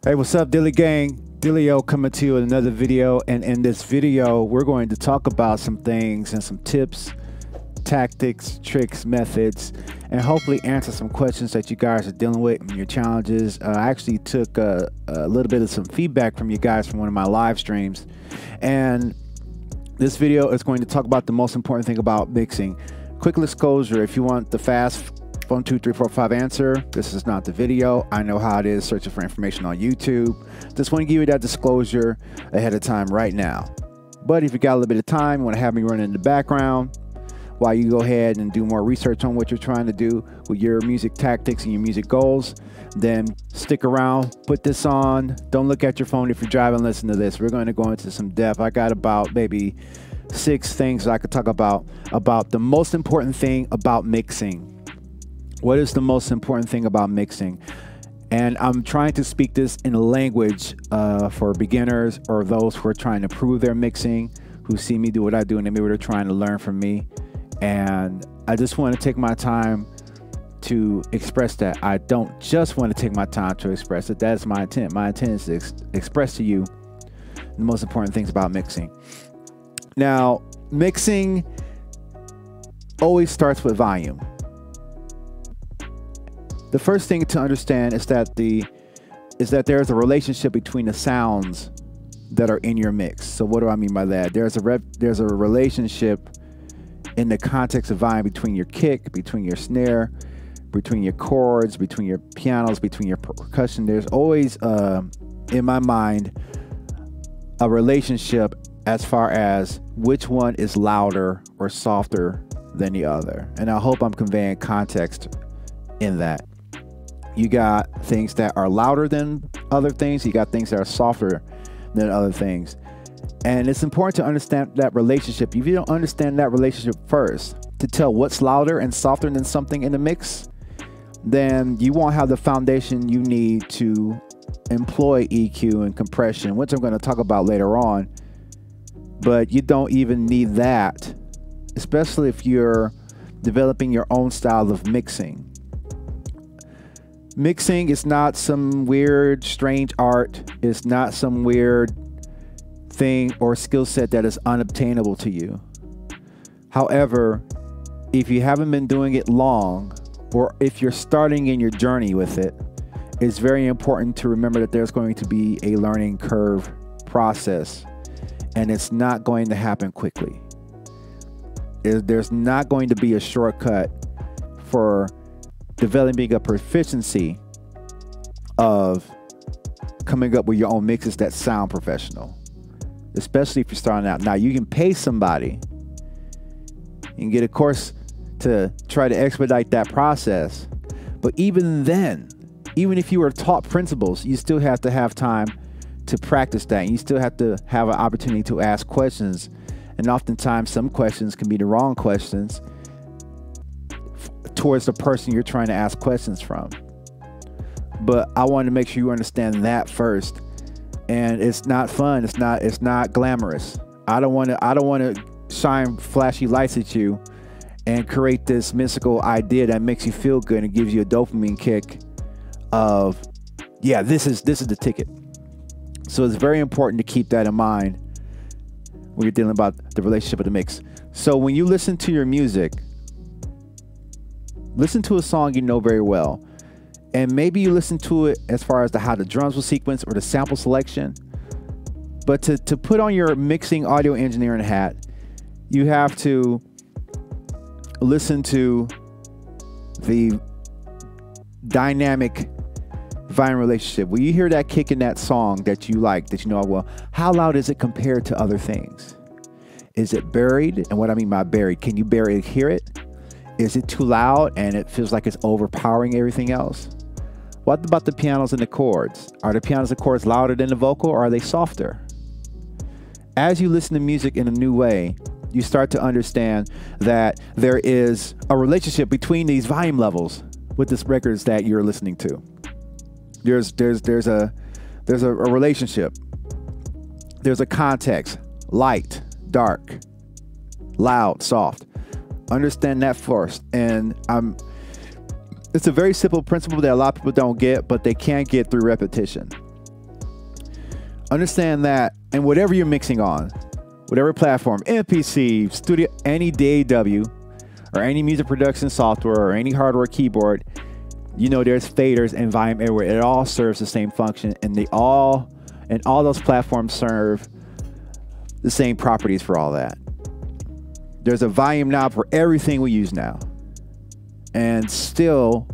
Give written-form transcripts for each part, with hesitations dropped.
Hey, what's up, Dilly Gang? Dillio coming to you with another video, and in this video, we're going to talk about some things and some tips, tactics, tricks, methods, and hopefully answer some questions that you guys are dealing with and your challenges. I actually took a little bit of some feedback from you guys from one of my live streams, and this video is going to talk about the most important thing about mixing. Quick disclosure: if you want the fast 1, 2, 3, 4, 5 answer, this is not the video. I know how it is searching for information on YouTube. Just want to give you that disclosure ahead of time right now. But if you got a little bit of time, you want to have me running in the background while you go ahead and do more research on what you're trying to do with your music tactics and your music goals, then stick around, put this on. Don't look at your phone if you're driving. Listen to this. We're going to go into some depth. I got about maybe 6 things I could talk about the most important thing about mixing. What is the most important thing about mixing? And I'm trying to speak this in a language for beginners or those who are trying to improve their mixing, who see me do what I do and maybe they're trying to learn from me. And I just want to take my time to express that. I don't just want to take my time to express it. That's my intent. My intent is to express to you the most important things about mixing. Now, mixing always starts with volume. The first thing to understand is that there's a relationship between the sounds that are in your mix. So what do I mean by that? There's a relationship in the context of volume between your kick, between your snare, between your chords, between your pianos, between your percussion. There's always, in my mind, a relationship as far as which one is louder or softer than the other. And I hope I'm conveying context in that. You got things that are louder than other things. You got things that are softer than other things. And it's important to understand that relationship. If you don't understand that relationship first, to tell what's louder and softer than something in the mix, then you won't have the foundation you need to employ EQ and compression, which I'm going to talk about later on. But you don't even need that, especially if you're developing your own style of mixing. Mixing is not some weird, strange art. It's not some weird thing or skill set that is unobtainable to you. However, if you haven't been doing it long, or if you're starting in your journey with it, it's very important to remember that there's going to be a learning curve process, and it's not going to happen quickly. There's not going to be a shortcut for developing a proficiency of coming up with your own mixes that sound professional, especially if you're starting out. Now, you can pay somebody and get a course to try to expedite that process. But even then, even if you were taught principles, you still have to have time to practice that. And you still have to have an opportunity to ask questions. And oftentimes, some questions can be the wrong questions towards the person you're trying to ask questions from. But I want to make sure you understand that first. And it's not fun. It's not glamorous. I don't want to shine flashy lights at you and create this mystical idea that makes you feel good and gives you a dopamine kick of, yeah, this is the ticket. So it's very important to keep that in mind when you're dealing about the relationship of the mix. So when you listen to your music, listen to a song you know very well, and maybe you listen to it as far as how the drums will sequence or the sample selection. But to put on your mixing audio engineering hat, you have to listen to the dynamic volume relationship. When you hear that kick in that song that you like, that you know well, how loud is it compared to other things? Is it buried? And what I mean by buried, can you barely hear it? Is it too loud and it feels like it's overpowering everything else? What about the pianos and the chords? Are the pianos and chords louder than the vocal, or are they softer? As you listen to music in a new way, you start to understand that there is a relationship between these volume levels with the records that you're listening to. There's a relationship. There's a context: light, dark, loud, soft. Understand that first. And it's a very simple principle that a lot of people don't get, but they can get through repetition. Understand that, and whatever you're mixing on, whatever platform, MPC, Studio, any DAW, or any music production software, or any hardware keyboard, you know there's faders and volume everywhere. It all serves the same function, and all those platforms serve the same properties for all that. There's a volume knob for everything we use now. And still,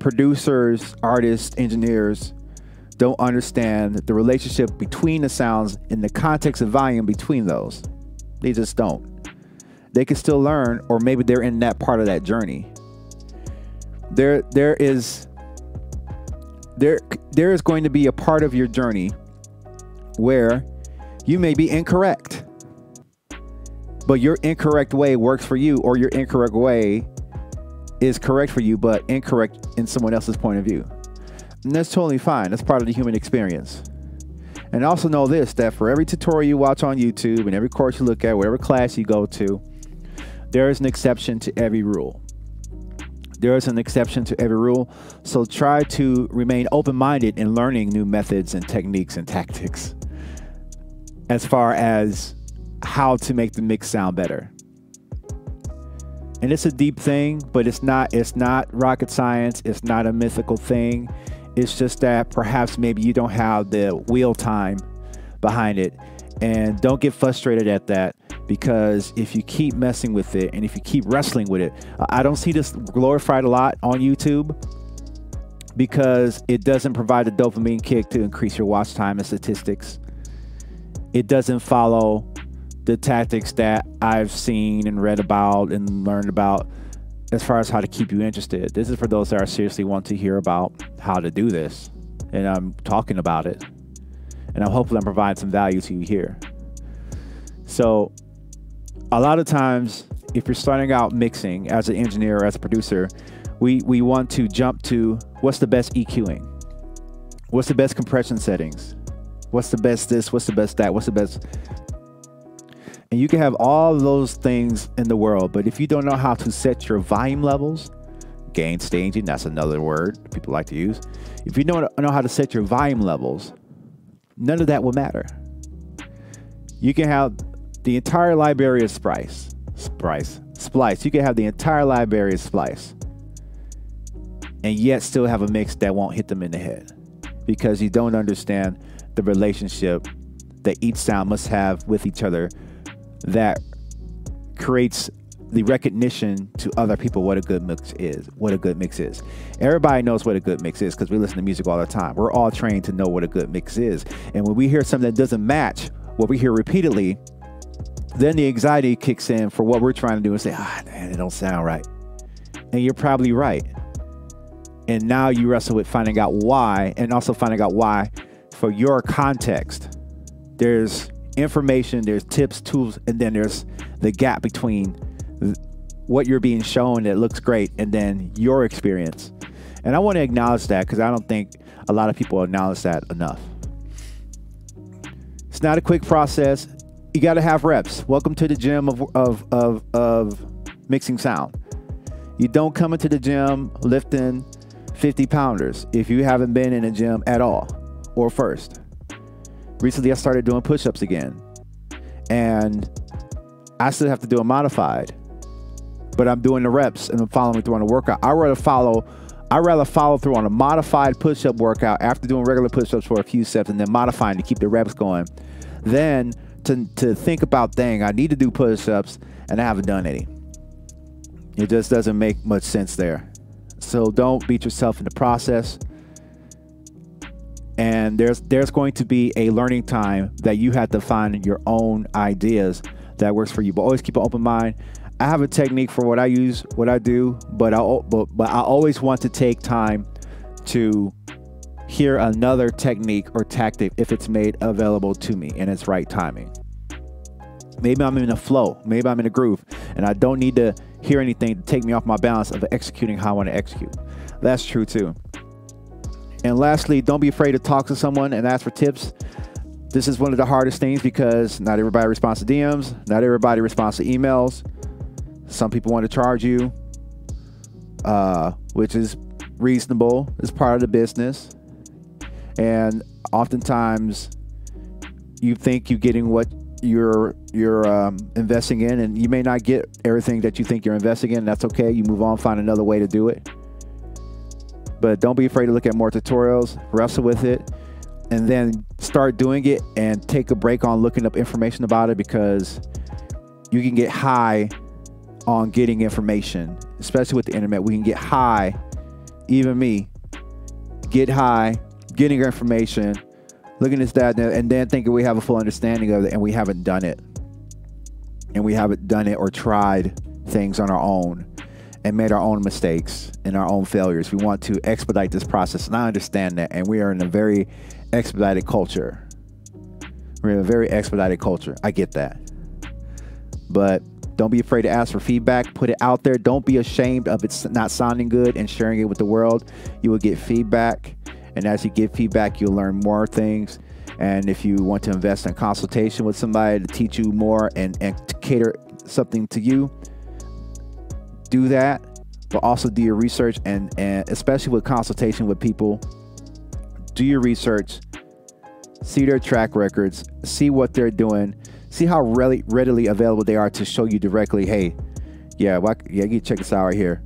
producers, artists, engineers don't understand the relationship between the sounds in the context of volume between those. They just don't. They can still learn, or maybe they're in that part of that journey. There is going to be a part of your journey where you may be incorrect, but your incorrect way works for you, or your incorrect way is correct for you, but incorrect in someone else's point of view. And that's totally fine. That's part of the human experience. And also know this, that for every tutorial you watch on YouTube and every course you look at, whatever class you go to, there is an exception to every rule. There is an exception to every rule. So try to remain open-minded in learning new methods and techniques and tactics as far as how to make the mix sound better. And it's a deep thing, but it's not rocket science. It's not a mythical thing. It's just that perhaps maybe you don't have the wheel time behind it. And don't get frustrated at that, because if you keep messing with it and if you keep wrestling with it, I don't see this glorified a lot on YouTube because it doesn't provide a dopamine kick to increase your watch time and statistics. It doesn't follow the tactics that I've seen and read about and learned about as far as how to keep you interested. This is for those that are seriously want to hear about how to do this. And I'm talking about it. And I'm hopefully I'm providing some value to you here. So a lot of times, if you're starting out mixing as an engineer or as a producer, we want to jump to what's the best EQing? What's the best compression settings? What's the best this? What's the best that? What's the best? And you can have all those things in the world, but if you don't know how to set your volume levels, gain staging, that's another word people like to use. If you don't know how to set your volume levels, none of that will matter. You can have the entire library of splice. You can have the entire library of splice and yet still have a mix that won't hit them in the head because you don't understand the relationship that each sound must have with each other that creates the recognition to other people what a good mix is. Everybody knows what a good mix is because we listen to music all the time. We're all trained to know what a good mix is. And when we hear something that doesn't match what we hear repeatedly, then the anxiety kicks in for what we're trying to do and say, man, it don't sound right. And you're probably right. And now you wrestle with finding out why, and also finding out why for your context. There's information, there's tips, tools, and then there's the gap between what you're being shown that looks great and then your experience. And I want to acknowledge that because I don't think a lot of people acknowledge that enough. It's not a quick process. You got to have reps. Welcome to the gym of mixing sound. You don't come into the gym lifting 50 pounders if you haven't been in a gym at all or first. Recently, I started doing push-ups again, and I still have to do a modified, but I'm doing the reps and I'm following through on the workout. I'd rather follow through on a modified push-up workout after doing regular push-ups for a few steps and then modifying to keep the reps going, than to think about, dang, I need to do push-ups and I haven't done any. It just doesn't make much sense there. So don't beat yourself in the process. And there's going to be a learning time that you have to find your own ideas that works for you. But always keep an open mind. I have a technique for what I use, what I do, but I always want to take time to hear another technique or tactic if it's made available to me and it's right timing. Maybe I'm in a flow, maybe I'm in a groove, and I don't need to hear anything to take me off my balance of executing how I want to execute. That's true too. And lastly, don't be afraid to talk to someone and ask for tips. This is one of the hardest things because not everybody responds to DMs, not everybody responds to emails. Some people want to charge you, which is reasonable. It's part of the business. And oftentimes you think you're getting what you're investing in, and you may not get everything that you think you're investing in. That's okay. You move on, find another way to do it. But don't be afraid to look at more tutorials, wrestle with it, and then start doing it and take a break on looking up information about it, because you can get high on getting information, especially with the internet. We can get high, even me, get high, getting information, looking at that, and then thinking we have a full understanding of it, and we haven't done it. And we haven't done it or tried things on our own and made our own mistakes and our own failures. We want to expedite this process, and I understand that. And we are in a very expedited culture. We're in a very expedited culture. I get that. But don't be afraid to ask for feedback. Put it out there. Don't be ashamed of it not sounding good and sharing it with the world. You will get feedback. And as you get feedback, you'll learn more things. And if you want to invest in consultation with somebody to teach you more and to cater something to you, do that. But also do your research, and especially with consultation with people, do your research, see their track records, see what they're doing, see how readily available they are to show you directly, hey, yeah, you can check this out right here.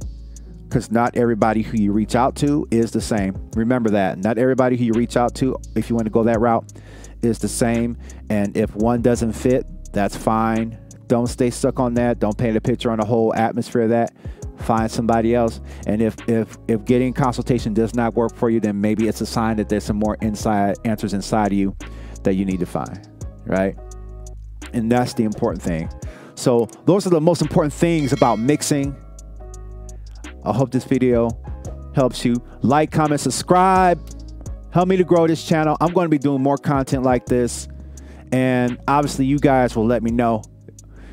Because not everybody who you reach out to is the same. Remember that. Not everybody who you reach out to, if you want to go that route, is the same. And if one doesn't fit, that's fine. Don't stay stuck on that. Don't paint a picture on the whole atmosphere of that. Find somebody else. And if getting consultation does not work for you, then maybe it's a sign that there's some more answers inside of you that you need to find, right? And that's the important thing. So those are the most important things about mixing. I hope this video helps you. Like, comment, subscribe. Help me to grow this channel. I'm going to be doing more content like this. And obviously you guys will let me know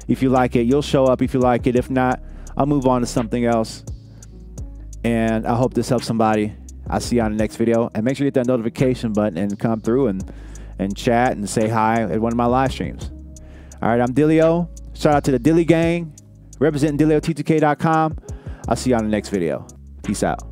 if you like it. You'll show up if you like it. If not, I'll move on to something else. And I hope this helps somebody. I'll see you on the next video. And make sure you hit that notification button and come through and chat and say hi at one of my live streams. All right, I'm Dilio. Shout out to the Dilly Gang. Representing DilioT2K.com. I'll see you on the next video. Peace out.